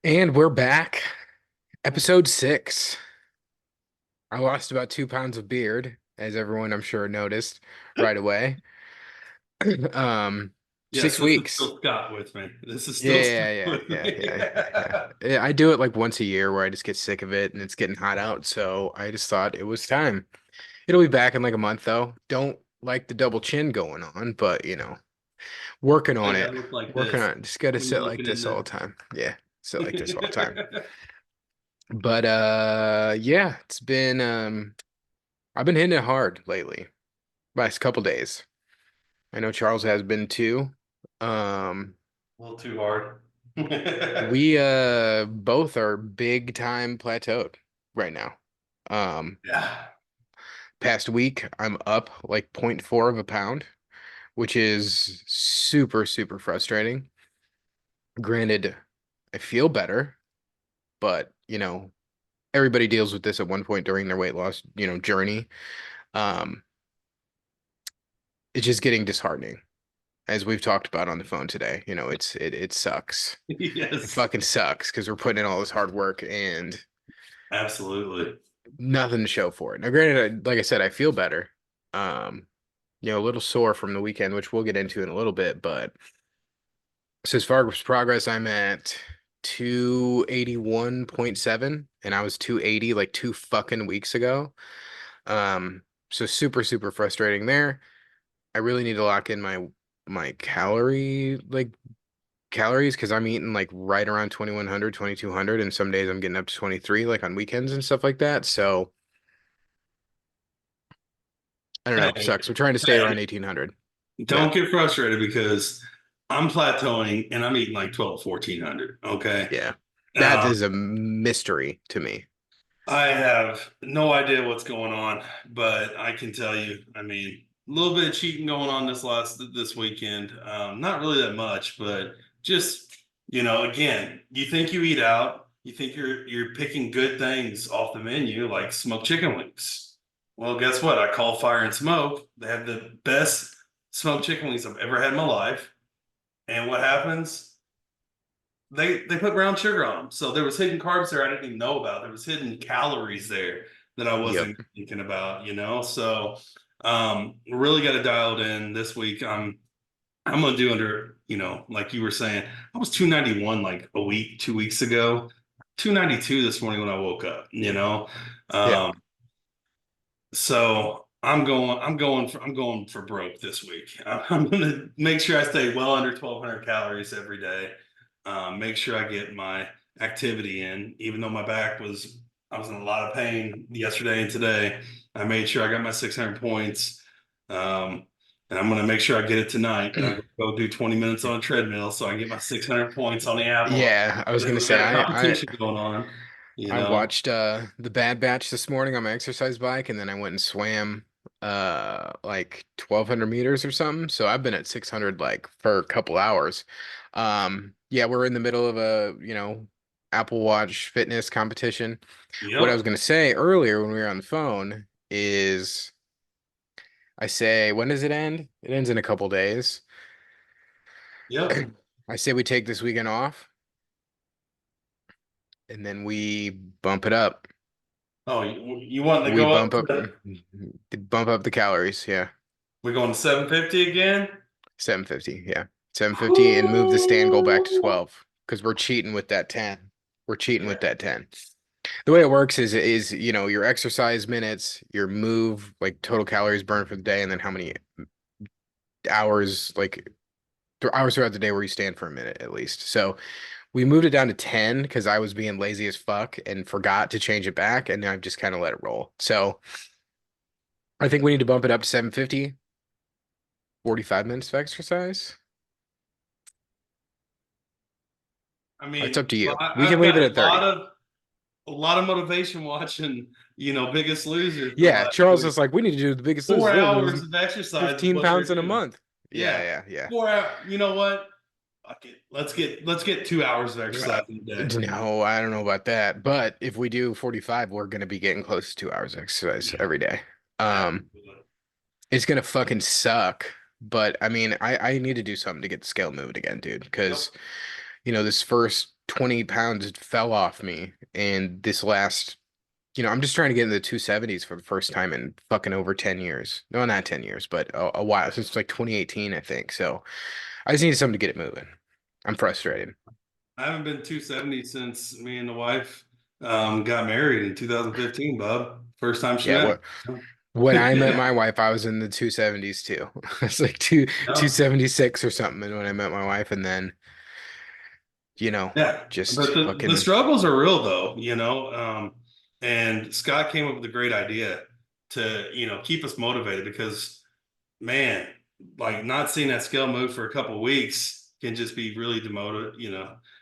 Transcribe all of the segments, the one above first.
And we're back. Episode 6. I lost about 2 pounds of beard, as everyone I'm sure noticed right away. Um, Yes, six this is weeks. still Scott with me. This is Yeah, still yeah, Scott yeah, with yeah, me. yeah, yeah, yeah. Yeah, I do it like once a year where I just get sick of it and it's getting hot out. So I just thought it was time. It'll be back in like a month though. Don't like the double chin going on, but working I on gotta it. look like Working this on it. Just gotta when you're sit like looking in this all the the. time. Yeah, sit like this all the time. But yeah, it's been I've been hitting it hard lately. Last couple days. I know Charles has been too. Um, A little too hard. we both are big time plateaued right now. Um, Yeah. Past week I'm up like zero point 0.4 of a pound, which is super, super frustrating. Granted, I feel better, but everybody deals with this at one point during their weight loss, journey. Um, it's just getting disheartening, as we've talked about on the phone today. It sucks. It Yes. fucking sucks because we're putting in all this hard work and Absolutely. nothing to show for it. Now, granted, like I said, I feel better. Um, a little sore from the weekend, which we'll get into in a little bit. But so as far as progress, I'm at 281.7, and I was 280 like 2 fucking weeks ago. Um, so super, super frustrating there. I really need to lock in my calories because I'm eating like right around 2100, 2200, and some days I'm getting up to 23 like on weekends and stuff like that. So I don't know, Hey, sucks. We're trying to stay around hey, 1800. Yeah. don't get frustrated because I'm plateauing and I'm eating like 12, 1400. Okay. Yeah. That Um, is a mystery to me. I have no idea what's going on, but I can tell you, I mean, a little bit of cheating going on this weekend. Not really that much, but just again, you think you eat out, you think you're picking good things off the menu, like smoked chicken wings. Well, guess what? I call Fire and Smoke. They have the best smoked chicken wings I've ever had in my life. And what happens? They put brown sugar on them. So there was hidden carbs there I didn't even know about. There was hidden calories there that I Yep. wasn't thinking about. So really got to dial it in this week. I'm gonna do under, like you were saying, I was 291 like a week, 2 weeks ago. 292 this morning when I woke up. Yeah. Um, so I'm going for broke this week. I'm gonna make sure I stay well under 1,200 calories every day. Make sure I get my activity in, even though I was in a lot of pain yesterday and today. I made sure I got my 600 points. Um, and I'm gonna make sure I get it tonight. And I'm gonna go do 20 minutes on a treadmill so I can get my 600 points on the Apple. Yeah, I was gonna We say got a I competition going on, you I know. watched the Bad Batch this morning on my exercise bike, and then I went and swam like 1200 meters or something. So I've been at 600 like for a couple hours. Yeah, we're in the middle of a, Apple Watch fitness competition. What I was Yep. gonna say earlier when we were on the phone is I say, when does it end? It ends in a couple days. Yep. I say we take this weekend off and then we bump it up. Oh, you want to We go up bump up to, bump up the calories, yeah. we're going to 750 again? 750, yeah. 750 and move the stand goal back to Ooh. 12 because we're cheating with that 10. We're cheating Yeah. with that 10. The way it works is your exercise minutes, your move, like total calories burned for the day, and then how many hours, like hours throughout the day where you stand for a minute at least. So we moved it down to 10 because I was being lazy as fuck and forgot to change it back, and I've just kind of let it roll. So I think we need to bump it up to 750, 45 minutes of exercise. I It's mean, up to you. We can I've leave got it at 30. a lot of motivation watching, Biggest Loser the Yeah, last Charles week. is like, we need to do the biggest loser. 4 hours of exercise is 15 what they're pounds in a doing. month. Yeah, Yeah. yeah, yeah. 4 hours. You know what? Fuck it. Let's get 2 hours of Uh, exercise in a day. no, I don't know about that. But if we do 45, we're gonna be getting close to 2 hours of exercise Yeah, every day. Um, absolutely. it's gonna fucking suck. But I mean, I need to do something to get the scale moving again, dude. Yep. Because this first 20 pounds fell off me. And this last, I'm just trying to get in the 270s for the first time in fucking over 10 years. No, not 10 years, but a while since like 2018, I think. So I just need something to get it moving. I'm frustrated. I haven't been 270 since me and the wife got married in 2015, bub. First time she Yeah, met what me. when I met Yeah. my wife, I was in the 270s too. It's like 276 or something and when I met my wife, and then, you know, Yeah, just but the fucking struggles are real though, and Scott came up with a great idea to, keep us motivated because man, like not seeing that scale move for a couple of weeks can just be really demoted,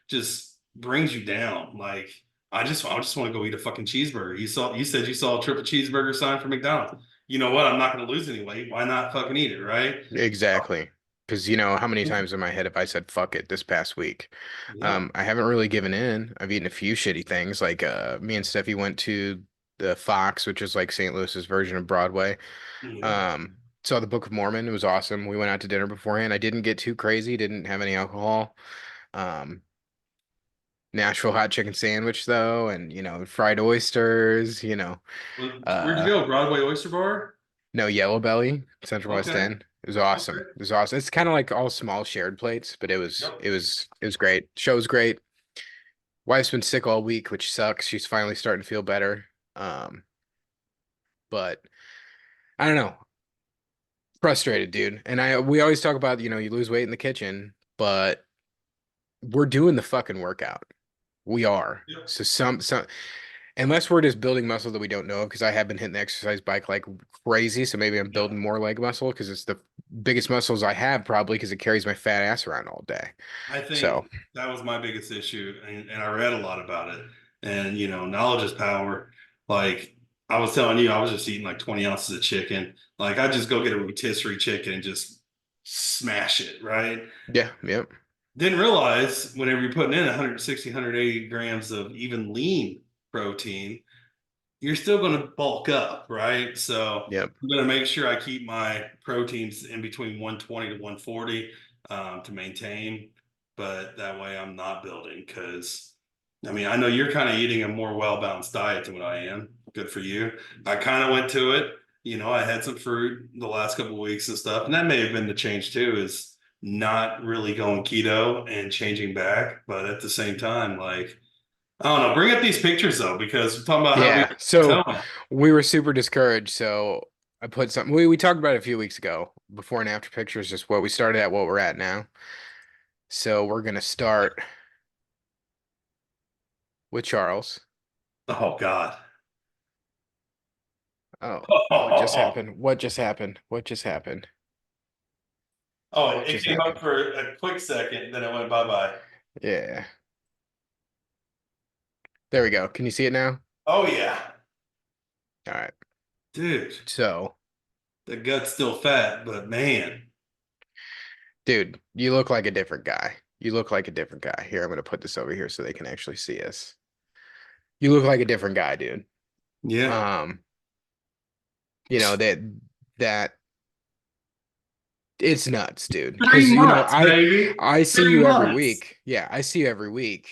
just brings you down. Like I just want to go eat a fucking cheeseburger. You said you saw a triple cheeseburger sign for McDonald's. You know what? I'm not going to lose any weight. Why not fucking eat it, right? exactly. Because you know how many times in my head have I said fuck it this past week? Yeah. I haven't really given in. I've eaten a few shitty things. Like me and Steffi went to the Fox, which is like St. Louis's version of Broadway. Yeah. Um, saw the Book of Mormon. It was awesome. We went out to dinner beforehand. I didn't get too crazy, didn't have any alcohol. Um, Nashville hot chicken sandwich though, and fried oysters, Where'd you uh go? Broadway Oyster Bar? no Yellow Belly, Central West Okay. End. It was Okay. awesome. It was awesome. It's kind of like all small shared plates, but it was Yep. it was it was great. Show's great. Wife's been sick all week, which sucks. She's finally starting to feel better. Um, but I don't know. Frustrated, dude. And we always talk about, you lose weight in the kitchen, but we're doing the fucking workout. We are. Yep. So some unless we're just building muscle that we don't know of, because I have been hitting the exercise bike like crazy. So maybe I'm Yep. building more leg muscle because it's the biggest muscles I have probably because it carries my fat ass around all day. I So think that was my biggest issue, and I read a lot about it. And knowledge is power. Like I was telling you, I was just eating like 20 ounces of chicken. Like I just go get a rotisserie chicken and just smash it, right? yeah, yep, Didn't realize whenever you're putting in 160, 180 grams of even lean protein, you're still going to bulk up, right? So yep, I'm going to make sure I keep my proteins in between 120 to 140 to maintain, but that way I'm not building because I mean, I know you're kind of eating a more well balanced diet than what I am. Good for you. I kind of went to it. I had some fruit the last couple of weeks and stuff, and that may have been the change too. Is not really going keto and changing back, but at the same time, like I don't know. Bring up these pictures though, because we're talking about how we yeah. So tell me. we were super discouraged. So I put something. We talked about it a few weeks ago. Before and after pictures, just what we started at, what we're at now. So we're gonna start with Charles. Oh God. Oh, what just Oh, happened? What just happened? What just happened? What it just came up happened? for a quick second, then it went bye bye. Yeah. There we go. Can you see it now? Oh yeah, All right. dude. So, The gut's still fat, but man, dude, you look like a different guy. You look like a different guy. Here, I'm gonna put this over here so they can actually see us. You look like a different guy, dude. yeah. Um, that it's nuts, dude. Because 3 months, baby. I see three you every months. week. Yeah, I see you every week.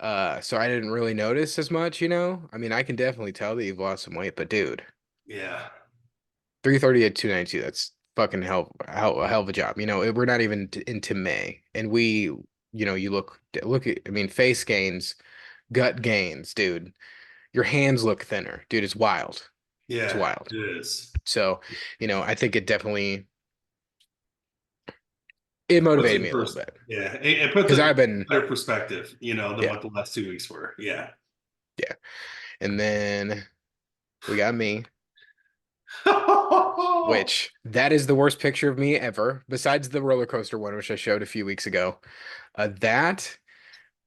So I didn't really notice as much. I mean, I can definitely tell that you've lost some weight, but dude, Yeah, 330 at 292, that's fucking a hell of a job. We're not even into May, and you look at, I mean, face gains, gut gains, dude. Your hands look thinner, dude. It's wild. It's yeah, wild. it is. So, I think it Puts motivated it me in a little first. bit Yeah, it puts because it in I've been, better perspective, than yeah, what the last 2 weeks were. Yeah. yeah. And then we got me, which that is the worst picture of me ever, besides the roller coaster one, which I showed a few weeks ago. That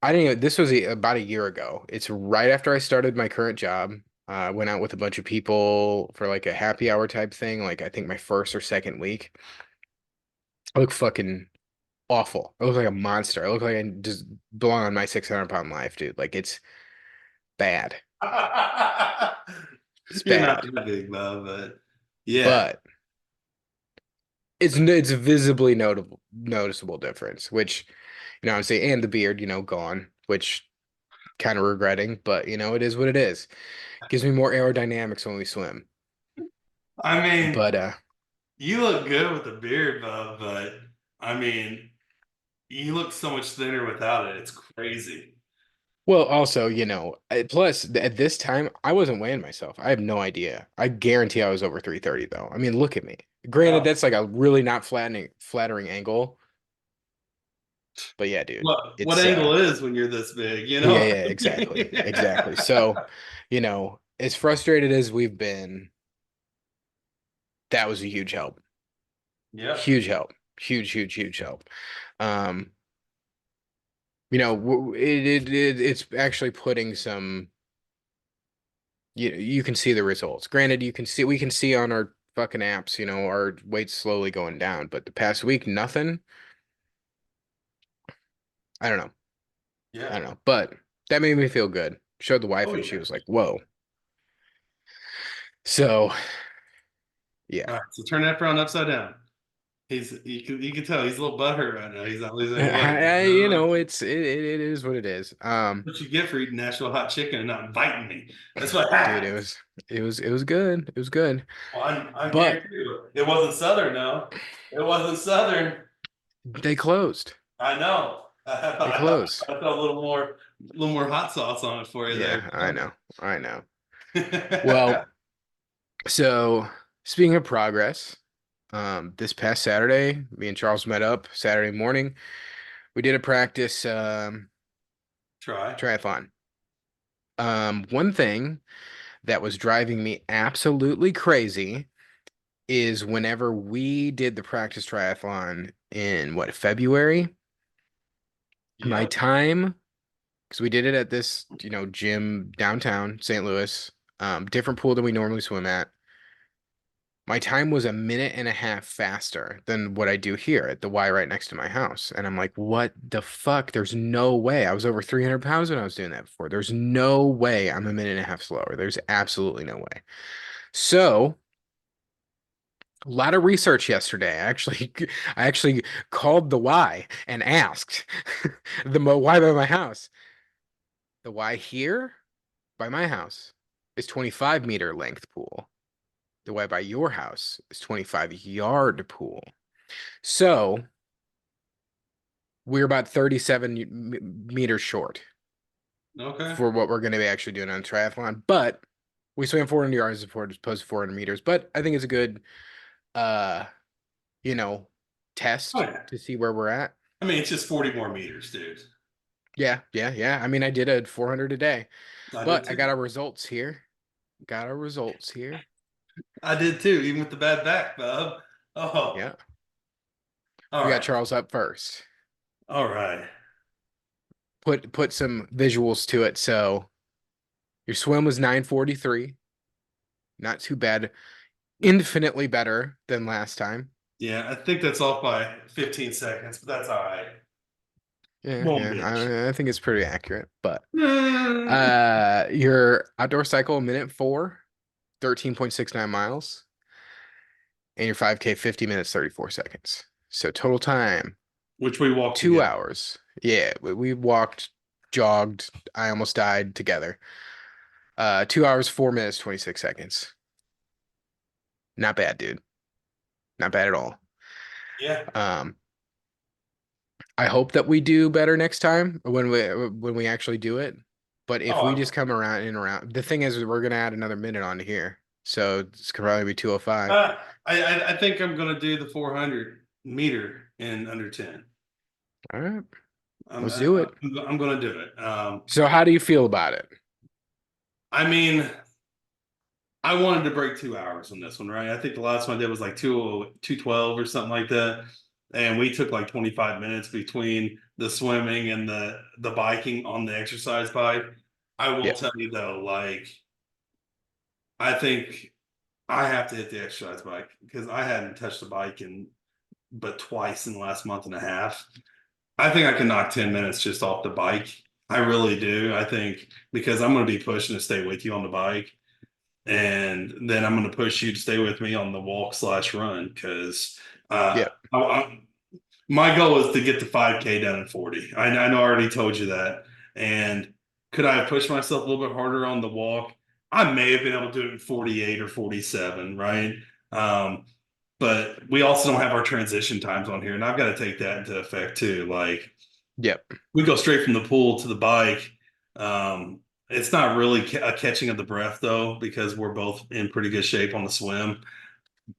I didn't even, this was about a year ago. It's right after I started my current job. I went out with a bunch of people for like a happy hour type thing, like I think my first or second week. I look fucking awful. I look like a monster. I look like I just belong on my 600-pound life, dude. Like it's bad. It's You're not bad. that big, though, but yeah, But it's visibly notable noticeable difference, which I'm saying, and the beard, gone. which kind of regretting, but it is what it is. Gives me more aerodynamics when we swim. I mean, But you look good with the beard, bub, but I mean, you look so much thinner without it. It's crazy. well, also, plus at this time I wasn't weighing myself. I have no idea. I guarantee I was over 330 though. I mean, look at me. Granted, Yeah. that's like a really not flattering angle, but yeah, dude. What It's angle is when you're this big, you yeah, know? yeah, exactly. Exactly. So, as frustrated as we've been, that was a huge help. Yep. Huge help. Huge, huge, huge help. Um, it's actually putting some, you can see the results. Granted, we can see on our fucking apps, our weight's slowly going down, but the past week, nothing. I don't know. I Yeah. don't know. But that made me feel good. Showed the wife Oh and she yeah. was like, whoa. So yeah. All right. So turn that frown upside down. You can tell he's a little butthurt right now. He's like, what? It is what it is. What you get for eating Nashville hot chicken and not inviting me? That's what Dude, happens. it was good. It was good. Well, I'm But guarantee you, it wasn't Southern, no. It wasn't Southern. they closed. I know. They closed. I felt a little more hot sauce on it for you there. Yeah, I know. I know. Well, so speaking of progress, this past Saturday, me and Charles met up Saturday morning. We did a practice Try. triathlon. One thing that was driving me absolutely crazy is whenever we did the practice triathlon in what, February, my Yep. time, because we did it at this, gym downtown St. Louis, different pool than we normally swim at. My time was a minute and a half faster than what I do here at the Y right next to my house. And I'm like, what the fuck? There's no way. I was over 300 pounds when I was doing that before. There's no way I'm a minute and a half slower. There's absolutely no way. So, a lot of research yesterday. I actually called the Y and asked Y by my house. The Y here by my house is 25-meter length pool. The Y by your house is 25-yard pool. So we're about 37 meters short Okay. for what we're going to be actually doing on triathlon. But we swam 400 yards as opposed to 400 meters. But I think it's a good, uh, you know, Oh test yeah. to see where we're at. I mean, it's just 40 more meters, dude. Yeah, yeah, yeah. I mean, I did a 400 a day, I did but I got too. our results here. Got our results here. I did too, even with the bad back, bub. Oh, Yeah. all We got right. Charles up first. All right. Put some visuals to it. So your swim was 9:43. Not too bad. Infinitely better than last time. Yeah, I think that's off by 15 seconds, but that's all right. Yeah, Won't yeah. bitch. I think it's pretty accurate. But your outdoor cycle, minute 4, 13.69 miles, and your 5K, 50 minutes, 34 seconds. So total time, Which we walked 2 together. hours. Yeah, we walked, jogged, I almost died together. 2 hours, 4 minutes, 26 seconds. Not bad, dude. Not bad at all. Yeah. Um, I hope that we do better next time when we actually do it. But if we Oh, just come around and around, the thing is we're gonna add another minute onto here, so it's gonna probably be 2:05. I think I'm gonna do the 400-meter in under 10. All right, I'm let's I, do it. I'm gonna do it. So how do you feel about it? I mean, I wanted to break 2 hours on this one, right? I think the last one I did was like 2:12 or something like that. And we took like 25 minutes between the swimming and the biking on the exercise bike. I will Yeah, tell you though, like I think I have to hit the exercise bike because I hadn't touched the bike in but twice in the last month and a half. I think I can knock 10 minutes just off the bike. I really do. I think because I'm going to be pushing to stay with you on the bike. And then I'm going to push you to stay with me on the walk slash run because yeah, my goal is to get the 5K done in 40. I know I already told you that. And could I have pushed myself a little bit harder on the walk? I may have been able to do it in 48 or 47, right? Um, but we also don't have our transition times on here, and I've got to take that into effect too. Like Yep. we go straight from the pool to the bike. Um, it's not really a catching of the breath though, because we're both in pretty good shape on the swim.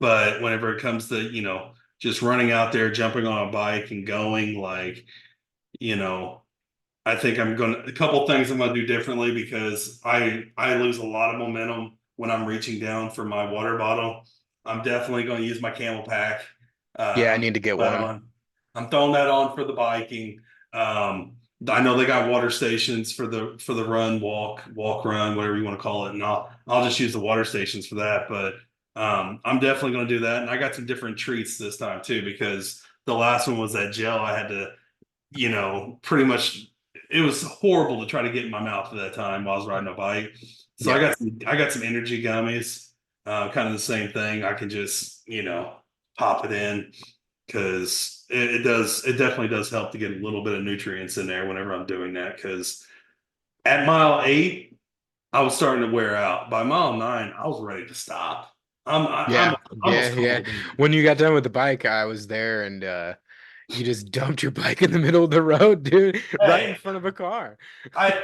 But whenever it comes to, just running out there, jumping on a bike and going, like, you know, I think a couple things I'm gonna do differently because I lose a lot of momentum when I'm reaching down for my water bottle. I'm definitely gonna use my camel pack. Yeah, I I'm need to get throwing that one. on. I'm throwing that on for the biking. I know they got water stations for the run, walk, run, whatever you want to call it, and I'll just use the water stations for that. But I'm definitely gonna do that, and I got some different treats this time too because the last one was that gel I had to pretty much it was horrible to try to get in my mouth at that time while I was riding a bike. So Yeah. I got some energy gummies, kind of the same thing. I can just, pop it in because it definitely does help to get a little bit of nutrients in there whenever I'm doing that. Because at mile 8, I was starting to wear out. By mile 9, I was ready to stop. I'm Yeah. Yeah. almost Yeah. called it. When you got done with the bike, I was there and you just dumped your bike in the middle of the road, dude, right in Hey, front of a car.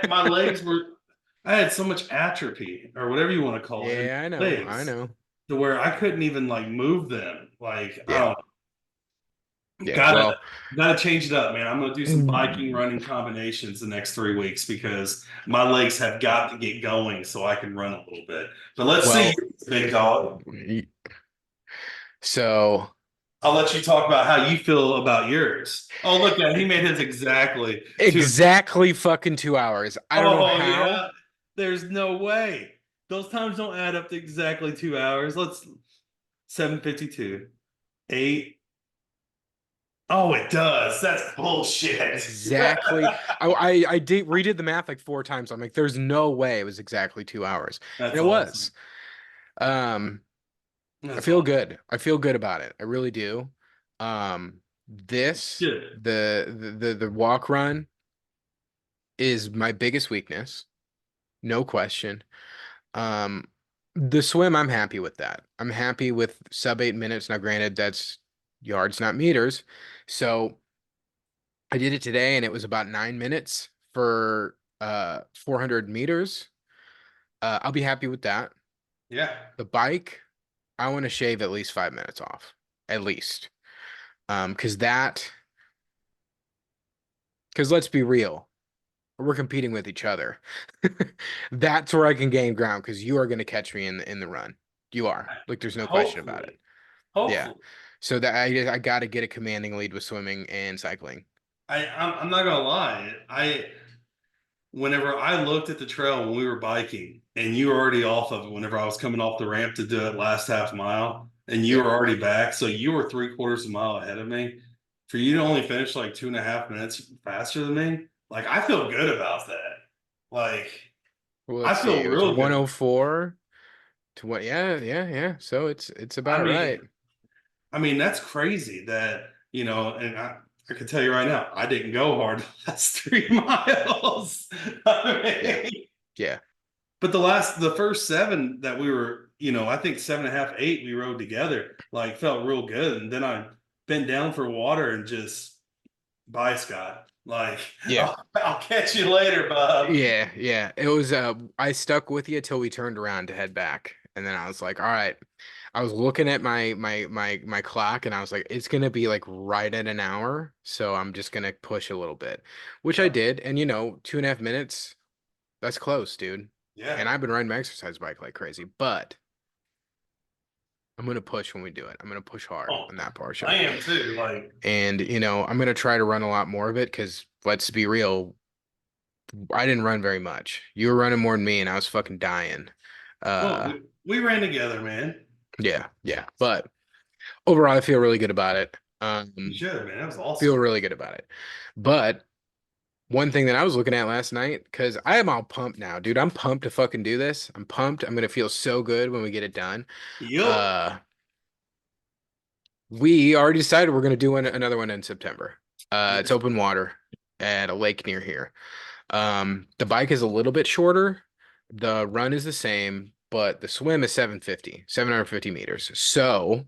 my legs were I had so much atrophy or whatever you want to call it in Yeah, I my know. I legs know. to where I couldn't even like move them. Like I Yeah. don't Yeah. gotta Well, gotta change it up, man. I'm gonna do some biking mm, running combinations the next 3 weeks because my legs have got to get going so I can run a little bit. But let's see, well, big dog. so I'll let you talk about how you feel about yours. Oh, look at he made his exactly two. exactly fucking 2 hours. I don't know Oh how. yeah, there's no way. Those times don't add up to exactly 2 hours. Let's 7:52. 8. Oh, it does. That's bullshit. Exactly. I did redid the math like 4 times. I'm like, there's no way it was exactly 2 hours. And That's it was. awesome. Um, I That's feel awesome. good. I feel good about it. I really do. This Good. the walk run is my biggest weakness, no question. Um, the swim, I'm happy with that. I'm happy with sub 8 minutes. Now, granted, that's yards, not meters. So I did it today and it was about 9 minutes for 400 meters. I'll be happy with that. Yeah. The bike, I want to shave at least 5 minutes off. At least. Because because let's be real, we're competing with each other. That's where I can gain ground because you are going to catch me in the run. You are. Like there's no question about it. Hopefully. Yeah. Hopefully. So that I got to get a commanding lead with swimming and cycling. I'm not gonna lie. Whenever I looked at the trail when we were biking and you were already off of it whenever I was coming off the ramp to do it last half mile and you Yeah. were already back. So you were 3/4 of a mile ahead of me. For you to only finish like 2.5 minutes faster than me, like I feel good about that. Like Well, I let's see. feel It was real good. 104 to what? Yeah, yeah, yeah. So it's I about mean, right. that's crazy that, and I can tell you right now, I didn't go hard the last 3 miles. Yeah. I mean, Yeah. but the first seven that we were, I think 7.5, 8, we rode together, like felt real good. And then I bent down for water and just, bye, Scott. Like, Yeah. I'll catch you later, bub. Yeah, yeah. It was I stuck with you till we turned around to head back. And then I was like, all right. I was looking at my clock and I was like, it's gonna be like right at an hour. So I'm just gonna push a little bit. Which I Yeah. did. And 2.5 minutes, that's close, dude. Yeah. And I've been riding my exercise bike like crazy, but I'm gonna push when we do it. I'm gonna push hard Oh, on that I portion. am too. Like, And I'm gonna try to run a lot more of it because let's be real, I didn't run very much. You were running more than me, and I was fucking dying. well, Uh, we ran together, man. yeah, yeah. But overall, I feel really good about it. You should, man. That was Feel awesome. really good about it. But one thing that I was looking at last night, because I am all pumped now, dude. I'm pumped to fucking do this. I'm pumped. I'm gonna feel so good when we get it done. Yup. Uh, we already decided we're gonna do another one in September. It's Yeah. open water at a lake near here. The bike is a little bit shorter. The run is the same, but the swim is 750 meters. So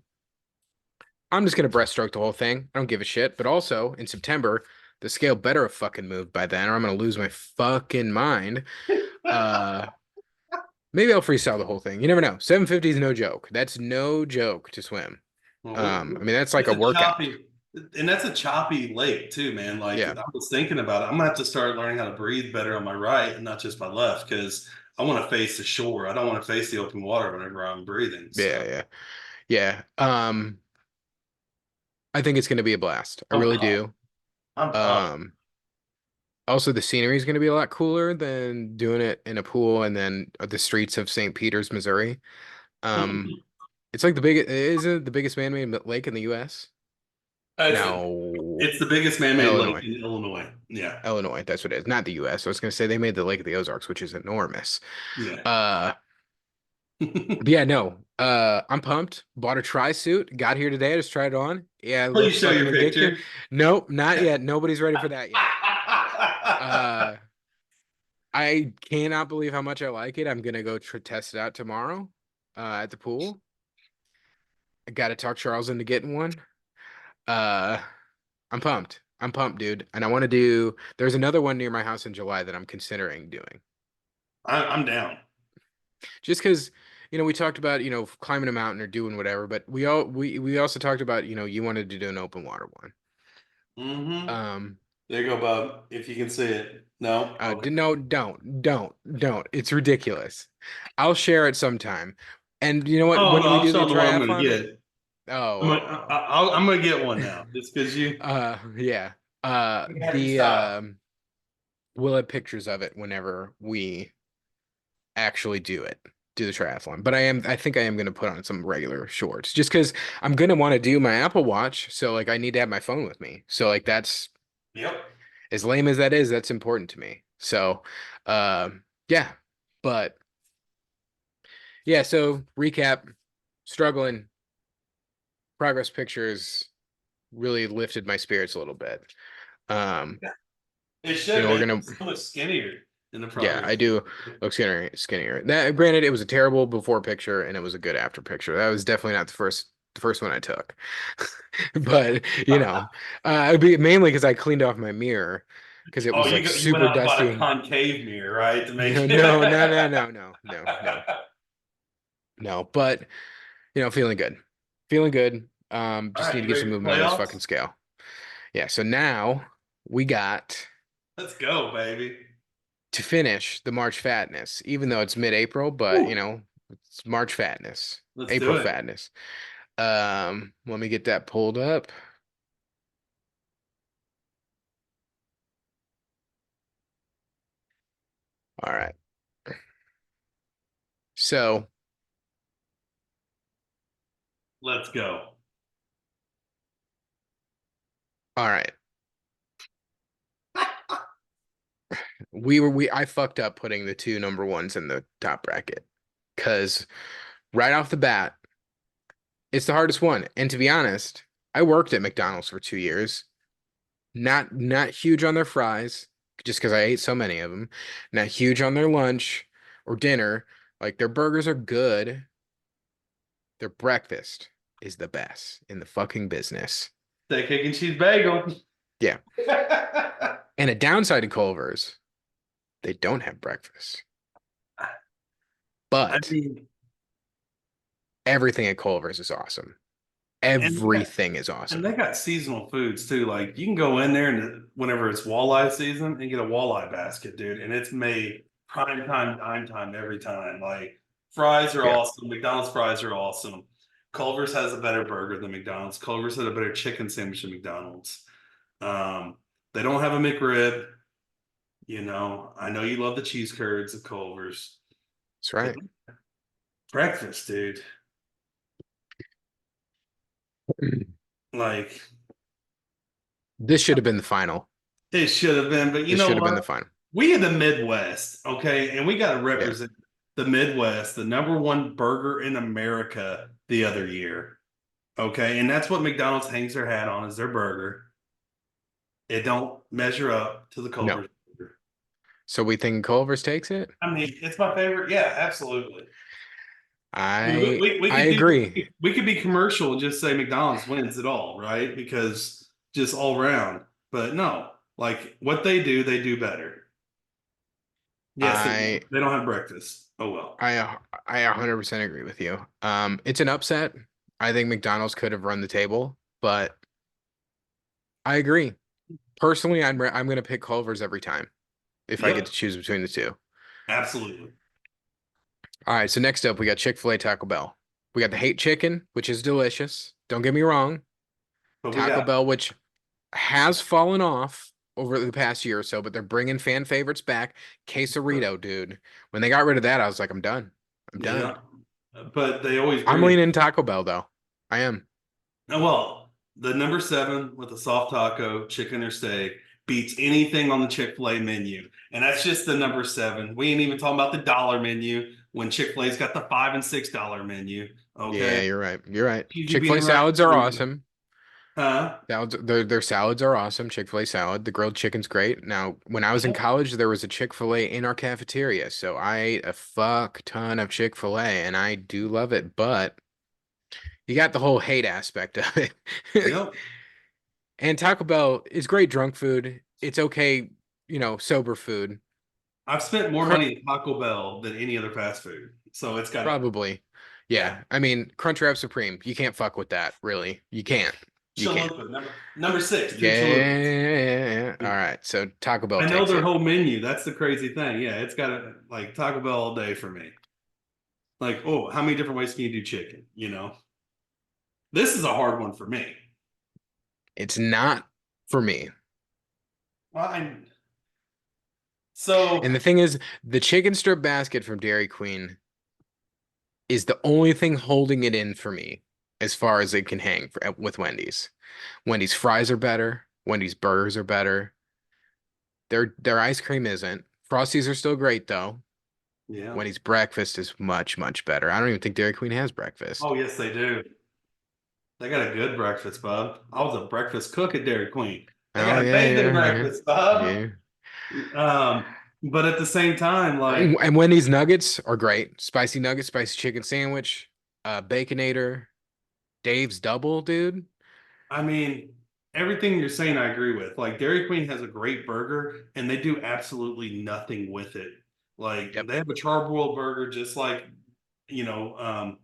I'm just gonna breaststroke the whole thing. I don't give a shit. But also in September, the scale better have fucking moved by then, or I'm gonna lose my fucking mind. Uh, Maybe I'll freestyle the whole thing. You never know. 750 is no joke. That's no joke to swim. Well, I mean that's like it's a a workout. choppy, and that's a choppy lake too, man. Like Yeah, I was thinking about it, I'm gonna have to start learning how to breathe better on my right and not just my left because I want to face the shore. I don't want to face the open water whenever I'm breathing. yeah, So yeah, yeah. I think it's gonna be a blast. I I'm really pumped. do. I'm pumped. Um, Also, the scenery is going to be a lot cooler than doing it in a pool and then the streets of St. Peters, Missouri. Um, it's like the big, is it the biggest man-made lake in the U.S.? It's No, it's the biggest man-made lake Illinois. in Illinois. Yeah, Illinois, that's what it is. Not the U.S. I was going to say they made the Lake of the Ozarks, which is enormous. yeah. Uh, but yeah, no. I'm pumped. Bought a tri-suit. Got here today. I just tried it on. Yeah, it Please looks show fucking your ridiculous. picture. Nope, not yet. Nobody's ready for that yet. Uh, I cannot believe how much I like it. I'm gonna go tr test it out tomorrow at the pool. I gotta talk Charles into getting one. Uh, I'm pumped. I'm pumped, dude. And I want to do. There's another one near my house in July that I'm considering doing. I'm down. Just because, we talked about climbing a mountain or doing whatever, but we also talked about you wanted to do an open water one. Hmm. Um, There you go, Bob. If you can see it. No? Okay. no, don't. It's ridiculous. I'll share it sometime. And you know what? Oh no, When we I'll do show the them the one I'm gonna triathlon, get. oh, I'm gonna get one now, just because you. yeah. You have to stop. We'll have pictures of it whenever we actually do the triathlon. But I think I am gonna put on some regular shorts just because I'm gonna want to do my Apple Watch. So like I need to have my phone with me. So like that's Yep. as lame as that is, that's important to me. So yeah. But yeah, so recap, struggling, progress pictures really lifted my spirits a little bit. Um, It should, we're man. gonna. It's so much skinnier in the Yeah, progress. I do look skinnier. That granted, it was a terrible before picture and it was a good after picture. That was definitely not the first one I took. But, it'd be mainly because I cleaned off my mirror because it Oh, was like you went super out and bought dusty a and concave mirror, right? To make no, it. no, no, no, no, no, no, no, no. But, feeling good. Feeling good. All Just right, need to you get ready some for movement on this fucking playoffs? scale. Yeah, so now we got Let's go, baby. to finish the March Fatness, even though it's mid-April, but Woo. it's March Fatness, Let's do April it. Fatness. Let me get that pulled up. All right. So, Let's go. all right. I fucked up putting the two number ones in the top bracket because right off the bat, it's the hardest one. And to be honest, I worked at McDonald's for 2 years. Not huge on their fries, just because I ate so many of them. Not huge on their lunch or dinner. Like their burgers are good. Their breakfast is the best in the fucking business. Steak, cake, and cheese bagel. Yeah. And a downside to Culver's, they don't have breakfast. I But mean, everything at Culver's is awesome. and they got Everything is and they awesome. got seasonal foods too. Like you can go in there and whenever it's walleye season and get a walleye basket, dude, and it's made prime time, dime time every time. Like fries are Yeah, awesome. McDonald's fries are awesome. Culver's has a better burger than McDonald's. Culver's has a better chicken sandwich than McDonald's. Um, they don't have a McRib. I know you love the cheese curds at Culver's. that's But right. breakfast, dude. Like This should have been the final. it should have been, but you This know should have been the what? final. We in the Midwest, okay, and we got to Yeah, represent the Midwest, the number one burger in America the other year, okay, and that's what McDonald's hangs their hat on is their burger. It don't measure up to the no, Culver's burger. So we think Culver's takes it? I mean, it's my favorite. Yeah, absolutely. I mean, we I could agree. we could be commercial and just say McDonald's wins it all, right? Because just all round. But no, like what they do better. Yes, I they don't have breakfast. Oh well. I 100% agree with you. It's an upset. I think McDonald's could have run the table, but I agree. Personally, I'm gonna pick Culver's every time if I get to Yep, choose between the two. absolutely. All right, so next up we got Chick-fil-A Taco Bell. We got the hate chicken, which is delicious. Don't get me wrong. But we Taco got Bell, which has fallen off over the past year or so, but they're bringing fan favorites back. Quesarito, dude. When they got rid of that, I was like, I'm done. I'm done. yeah, but they always I'm bring it. leaning Taco Bell though. I am. Well, the number seven with the soft taco, chicken or steak beats anything on the Chick-fil-A menu. And that's just the number seven. We ain't even talking about the dollar menu when Chick-fil-A's got the $5 and $6 menu. Yeah, Okay. you're right. You're right. Cheesy bean Chick-fil-A and rice. salads are awesome. Huh? Their salads are awesome. Chick-fil-A salad. The grilled chicken's great. Now, when I was in Yep. college, there was a Chick-fil-A in our cafeteria, so I ate a fuck ton of Chick-fil-A, and I do love it. But you got the whole hate aspect of it. Yep. And Taco Bell is great drunk food. It's okay, sober food. I've spent more Cr money at Taco Bell than any other fast food. So it's got, Probably. yeah. Yeah. I mean, Crunchwrap Supreme. You can't fuck with that, really. You can't. You can't. Chalupa, number six, two chalupas. Yeah. All right. So Taco Bell I know takes their it. whole menu. That's the crazy thing. Yeah, it's got a like Taco Bell all day for me. Like, oh, how many different ways can you do chicken? You know, this is a hard one for me. It's not for me. Well, so And the thing is, the chicken strip basket from Dairy Queen is the only thing holding it in for me as far as it can hang with Wendy's. Wendy's fries are better. Wendy's burgers are better. Their ice cream isn't. Frosties are still great though. yeah. Wendy's breakfast is much, much better. I don't even think Dairy Queen has breakfast. Oh, yes, they do. They got a good breakfast, Bob. I was a breakfast cook at Dairy Queen. They Oh got yeah, amazing yeah, yeah, breakfast, Bob. yeah. But at the same time, like, And Wendy's nuggets are great. Spicy nuggets, spicy chicken sandwich, Baconator, Dave's Double, dude. I mean, everything you're saying, I agree with. Like, Dairy Queen has a great burger, and they do absolutely nothing with it. Like, Yep. they have a charbroiled burger, just like you know,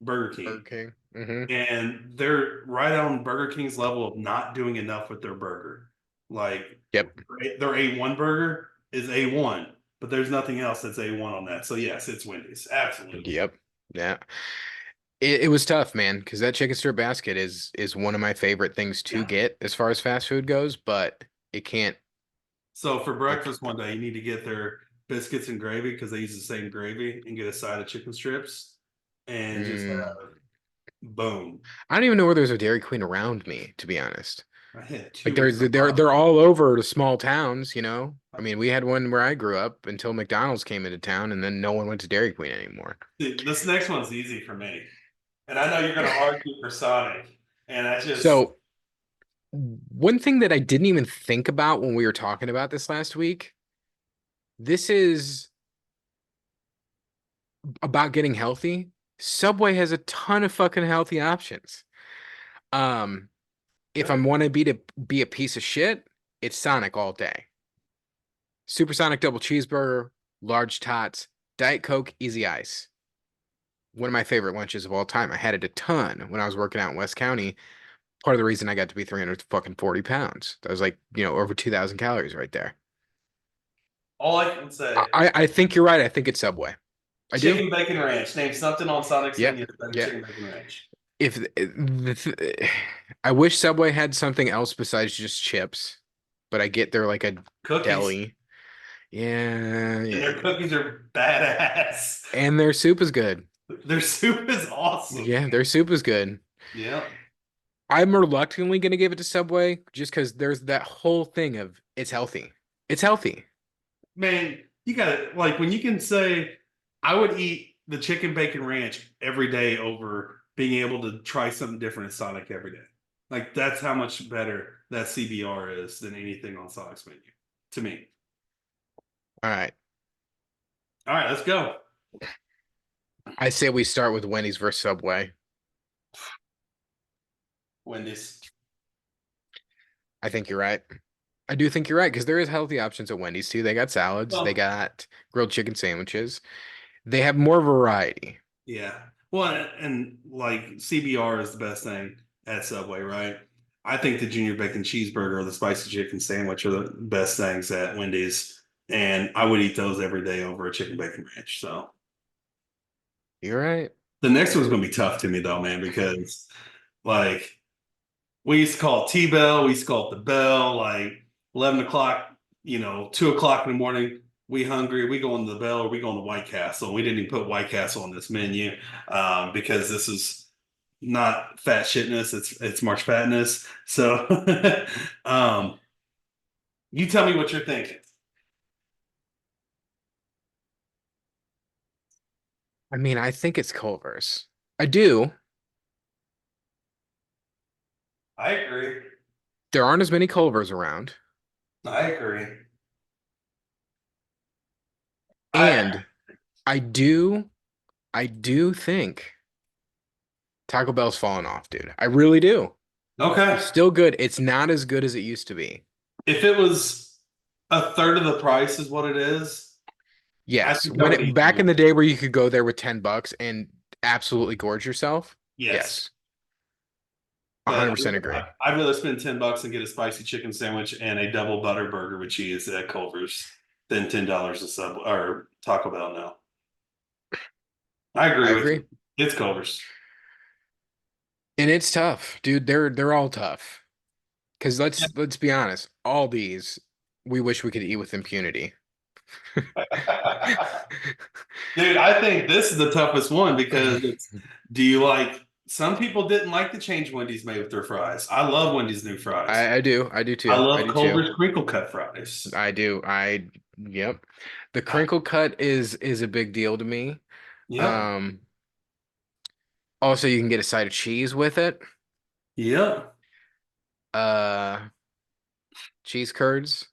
Burger Burger King, King. Hmm. and they're right on Burger King's level of not doing enough with their burger. Like, Yep. their A1 burger is A1, but there's nothing else that's A1 on that. So yes, it's Wendy's, absolutely. Yep. Yeah. It was tough, man, because that chicken strip basket is one of my favorite things to Yeah. get as far as fast food goes, but it can't So for it breakfast one day, you need to get their biscuits and gravy because they use the same gravy, and get a side of chicken strips, and just mm, have boom. I don't even know where there's a Dairy Queen around me, to be honest. I had Like two in they're Colorado. all over the small towns. I mean, we had one where I grew up until McDonald's came into town, and then no one went to Dairy Queen anymore. This next one's easy for me, and I know you're going to argue for Sonic, and I just So one thing that I didn't even think about when we were talking about this last week, this is about getting healthy. Subway has a ton of fucking healthy options. Um, if I want to be a piece of shit, it's Sonic all day. Supersonic double cheeseburger, large tots, Diet Coke, easy ice. One of my favorite lunches of all time. I had it a ton when I was working out in West County. Part of the reason I got to be 300 fucking 40 pounds. That was like, over 2,000 calories right there. all I can say. I think you're right. I think it's Subway. I do. Chicken bacon ranch. Name something on Sonic's Yeah. menu better than Yeah. chicken bacon ranch. If I wish Subway had something else besides just chips, but I get they're like a Cookies. deli. Yeah, And their yeah. cookies are badass. And their soup is good. Their soup is awesome. Yeah, their soup is good. Yeah. I'm reluctantly gonna give it to Subway just because there's that whole thing of it's healthy. It's healthy. Man, you got to like when you can say, I would eat the chicken bacon ranch every day over being able to try something different at Sonic every day. Like that's how much better that CBR is than anything on Sonic's menu to me. All right. All right, let's go. I say we start with Wendy's versus Subway. Wendy's. I think you're right. I do think you're right because there is healthy options at Wendy's too. They got salads, they Well, got grilled chicken sandwiches. They have more variety. yeah. Well, and like CBR is the best thing at Subway, right? I think the junior bacon cheeseburger or the spicy chicken sandwich are the best things at Wendy's, and I would eat those every day over a chicken bacon ranch. So You're right. the next one's gonna be tough to me though, man, because like we used to call it T-Bell, we used to call it the bell, like 11 o'clock, 2 o'clock in the morning, we hungry, we go on the bell or we go on the White Castle. We didn't even put White Castle on this menu because this is not fat shitness, it's March Fatness. So you tell me what you're thinking. I mean, I think it's Culver's. I do. I agree. There aren't as many Culver's around. I agree. I And I do think Taco Bell's fallen off, dude. I really do. okay. It's still good. It's not as good as it used to be. If it was a third of the price is what it is, I Yes, think I when would it eat back in more. the day where you could go there with $10 and absolutely gorge yourself. Yes. Yes, But 100% agree. I'd rather spend $10 and get a spicy chicken sandwich and a double butter burger with cheese at Culver's than $10 a sub or Taco Bell now. I I agree with you. agree. It's Culver's. And it's tough, dude. They're all tough. Because let's be honest, all these we wish we could eat with impunity. Dude, I think this is the toughest one because do you like some people didn't like the change Wendy's made with their fries. I love Wendy's new fries. I do I too. I love do too. Culver's crinkle cut fries. I do. Yep. The crinkle cut is a big deal to me. Yep. Um, Also you can get a side of cheese with it. Yep. Uh, cheese curds.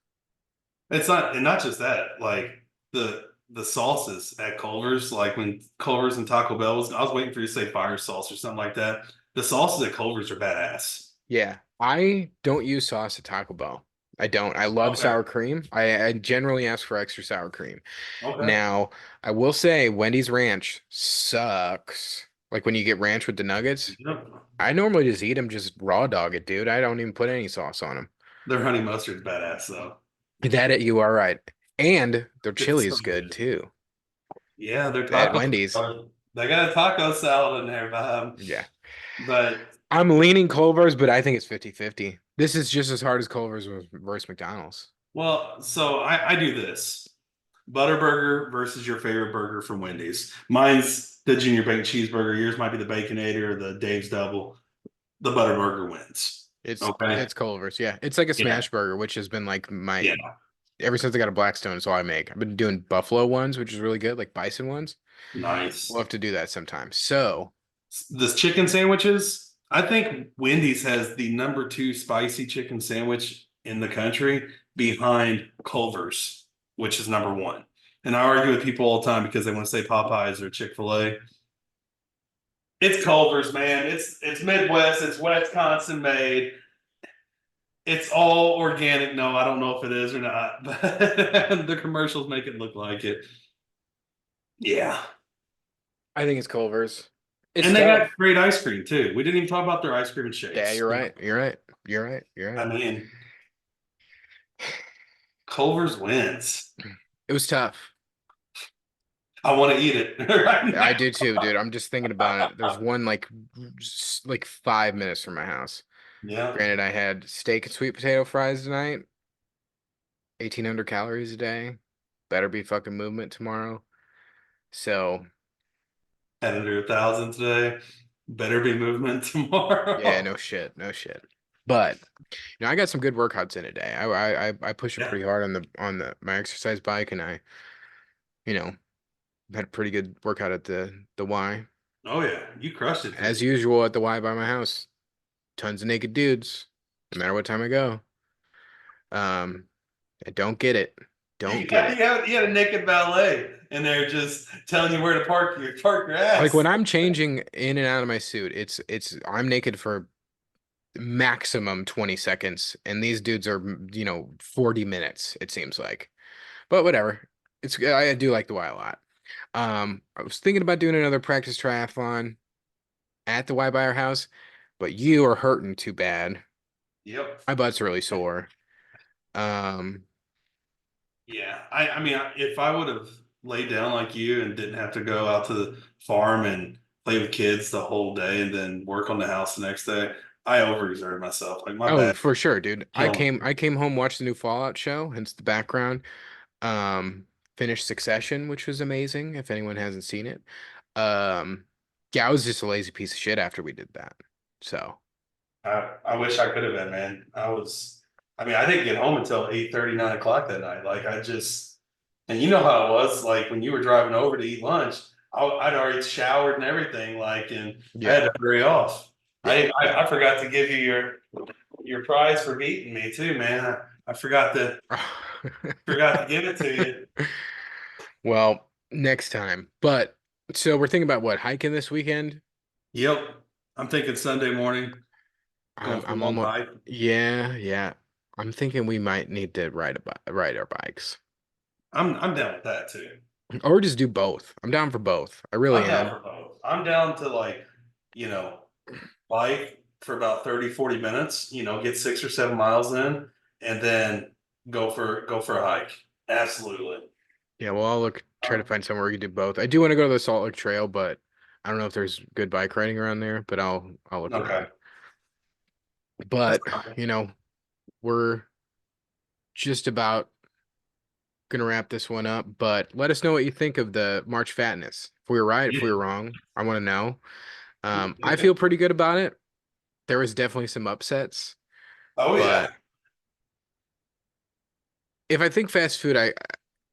It's not, and not just that, like the sauces at Culver's, like when Culver's and Taco Bell was, I was waiting for you to say fire sauce or something like that. The sauces at Culver's are badass. Yeah. I don't use sauce at Taco Bell. I don't. I love Okay. sour cream. I generally ask for extra sour cream. Okay. Now, I will say Wendy's ranch sucks. Like when you get ranch with the nuggets, Yep. I normally just eat them just raw dog it, dude. I don't even put any sauce on them. Their honey mustard's badass though. You are right. And their It's chili so is good good. too Yeah, their at taco Wendy's. salad. They got a taco salad in there, Yeah. but I'm leaning Culver's, but I think it's 50-50. This is just as hard as Culver's versus McDonald's. well, so I do this. Butterburger versus your favorite burger from Wendy's. Mine's the junior bacon cheeseburger. Yours might be the Baconator or the Dave's Double. The Butterburger wins. Okay. It's Culver's, yeah. It's like a Yeah. smash burger, which has been like my Yeah. ever since I got a Blackstone, it's all I make. I've been doing buffalo ones, which is really good, like bison ones. We'll Nice. have to do that sometime. So, The chicken sandwiches, I think Wendy's has the number two spicy chicken sandwich in the country behind Culver's, which is number one. And I argue with people all the time because they want to say Popeyes or Chick-fil-A. It's Culver's, man. It's Midwest. It's Wisconsin made. It's all organic. No, I don't know if it is or not, but the commercials make it look like it. Yeah. I think it's Culver's. It's And they got tough. great ice cream too. We didn't even talk about their ice cream and Yeah, shakes. you're right. You're right. You're right. You're I right. mean, Culver's wins. It was tough. I want to eat it right I now. do too, dude. I'm just thinking about it. There's one like 5 minutes from my house. Yeah, Granted, I had steak and sweet potato fries tonight, 1,800 calories a day. Better be fucking movement tomorrow. So, had under 1,000 today. Better be movement yeah, tomorrow. no shit, no shit. But I got some good workouts in today. I push it Yeah. pretty hard on the my exercise bike, and I you know had a pretty good workout at the Y Oh yeah, you crushed it as today. usual at the Y by my house. Tons of naked dudes, no matter what time I go. Um, I don't get it. don't get Yeah, it. you had a naked valet, and they're just telling you where to park your Like when ass. I'm changing in and out of my suit, it's I'm naked for maximum 20 seconds, and these dudes are, 40 minutes, it seems like. But whatever. I do like the Y a lot. I was thinking about doing another practice triathlon at the Y by our house, but you are hurting too bad. Yep. My butt's really sore. Um, Yeah. If I would have laid down like you and didn't have to go out to the farm and play with kids the whole day and then work on the house the next day, I overexerted myself. Like my oh, back for sure, dude. I killing came me. I came home, watched the new Fallout show, hence the background. Finished Succession, which was amazing, if anyone hasn't seen it. Um, yeah, I was just a lazy piece of shit after we did that. So, I wish I could have been, man. I didn't get home until 8:30, 9 o'clock that night. Like I just, and you know how it was, like when you were driving over to eat lunch, I'd already showered and everything, like, and I had yeah. to hurry off. Yeah. I forgot to give you your prize for beating me too, man. I forgot to give it to you. Well, next time. But so we're thinking about what, hiking this weekend? Yep. I'm thinking Sunday morning, going for a I'm long almost, hike. yeah, yeah. I'm thinking we might need to ride our bikes, I'm down with that too. or just do both. I'm down for both. I really I'm down am. for both. I'm down to you know, bike for about 30, 40 minutes, get 6 or 7 miles in, and then go for a hike. Absolutely. Yeah, well, I'll try to Um, find somewhere we can do both. I do want to go to the Salt Lake Trail, but I don't know if there's good bike riding around there, but I'll look okay. around. That's But, fine. you know, we're just about gonna wrap this one up, but let us know what you think of the March Fatness. If we were right, if we Yeah. were wrong, I want to know. I Okay. feel pretty good about it. There was definitely some upsets, Oh yeah. but if I think fast food, I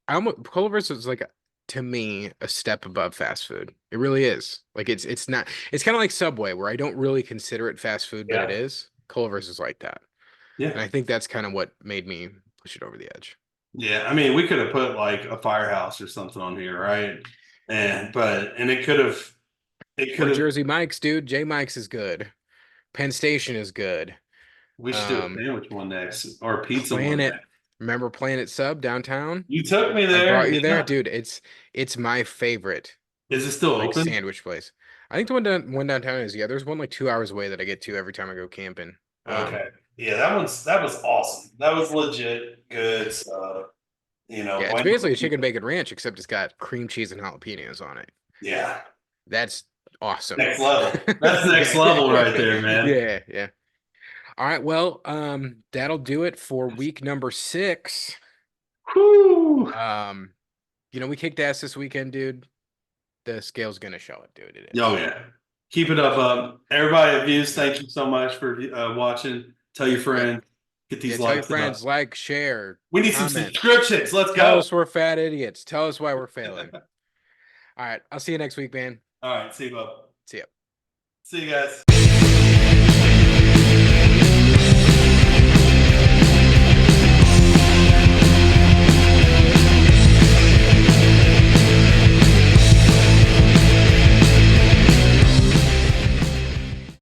almost Culver's is like to me a step above fast food. It really is. Like it's not. It's kind of like Subway, where I don't really consider it fast food, but it Yeah. is. Culver's is like that, Yeah. and I think that's kind of what made me push it over the edge. Yeah. We could have put like a firehouse or something on here, right? And it could Or have Jersey Mike's, dude. J Mike's is good. Penn Station is good. we should do a Um, sandwich one next or a pizza one Planet, next. remember Planet Sub downtown? You took me I there. brought you there, Yeah. dude. It's my favorite Is it still like open? sandwich place. I think the one downtown is, yeah. There's one like 2 hours away that I get to every time I go camping. Okay. Yeah, that was awesome. That was legit good stuff. Yeah, it's Bueno basically a chicken pizza. bacon ranch except it's got cream cheese and jalapenos on it. Yeah. That's awesome. Next level. That's next Yeah, level right there, man. yeah, yeah. All right, well, that'll do it for week number 6. Whew. Um, we kicked ass this weekend, dude. The scale's gonna show it, dude. It Oh is. yeah. Keep it up. Everybody at Views, Yep. thank you so much for watching. Tell your Yep. friends. Get Yeah, these tell your likes friends, up. like, share, We need some comment. subscriptions. Let's Tell go. us we're fat idiots. Tell us why we're failing. All right, I'll see you next week, man. All right. See you, bub. See ya. See you guys.